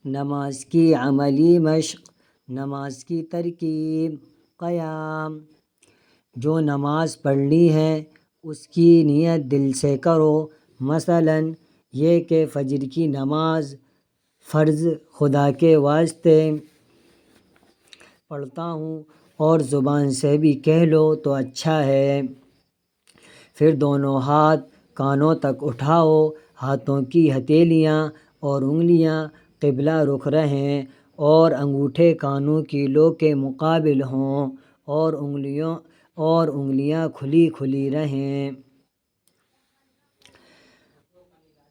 نماز کی عملی مشق، نماز کی ترکیب، قیام۔ جو نماز پڑھنی ہے اس کی نیت دل سے کرو، مثلاً یہ کہ فجر کی نماز فرض خدا کے واسطے پڑھتا ہوں، اور زبان سے بھی کہہ لو تو اچھا ہے۔ پھر دونوں ہاتھ کانوں تک اٹھاؤ، ہاتھوں کی ہتھیلیاں اور انگلیاں قبلہ رخ رہیں اور انگوٹھے کانوں کی لو کے مقابل ہوں، اور انگلیاں کھلی کھلی رہیں۔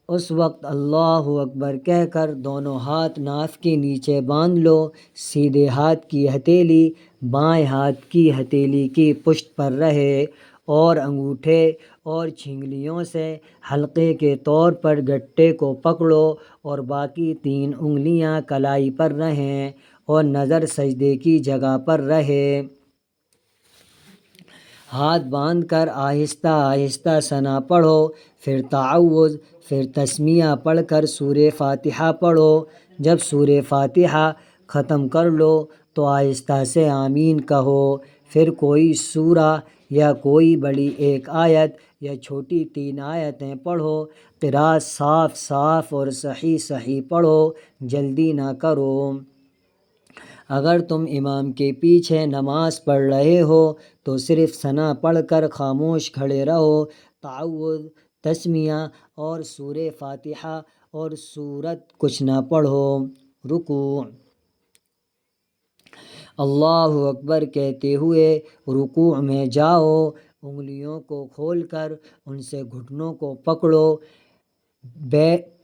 اس وقت اللہ اکبر کہہ کر دونوں ہاتھ ناف کے نیچے باندھ لو۔ سیدھے ہاتھ کی ہتھیلی بائیں ہاتھ کی ہتھیلی کی پشت پر رہے، اور انگوٹھے اور چھنگلیوں سے حلقے کے طور پر گٹے کو پکڑو، اور باقی 3 انگلیاں کلائی پر رہیں اور نظر سجدے کی جگہ پر رہے۔ ہاتھ باندھ کر آہستہ آہستہ ثنا پڑھو، پھر تعوذ، پھر تسمیہ پڑھ کر سورہ فاتحہ پڑھو۔ جب سورہ فاتحہ ختم کر لو تو آہستہ سے آمین کہو، پھر کوئی سورہ یا کوئی بڑی 1 آیت یا چھوٹی 3 آیتیں پڑھو۔ قرأت صاف صاف اور صحیح صحیح پڑھو، جلدی نہ کرو۔ اگر تم امام کے پیچھے نماز پڑھ رہے ہو تو صرف ثنا پڑھ کر خاموش کھڑے رہو۔ تعوذ، تسمیہ اور سورہ فاتحہ اور سورت کچھ نہ پڑھو۔ رکوع۔ اللہ اکبر کہتے ہوئے رکوع میں جاؤ، انگلیوں کو کھول کر ان سے گھٹنوں کو پکڑو،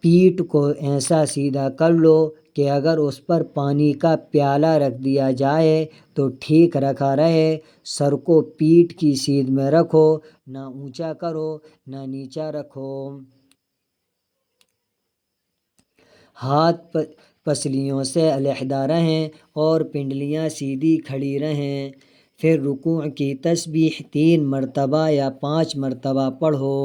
پیٹھ کو ایسا سیدھا کر لو کہ اگر اس پر پانی کا پیالہ رکھ دیا جائے تو ٹھیک رکھا رہے۔ سر کو پیٹھ کی سیدھ میں رکھو، نہ اونچا کرو نہ نیچا رکھو۔ ہاتھ پسلیوں سے علیحدہ رہیں اور پنڈلیاں سیدھی کھڑی رہیں۔ پھر رکوع کی تسبیح 3 مرتبہ یا 5 مرتبہ پڑھو۔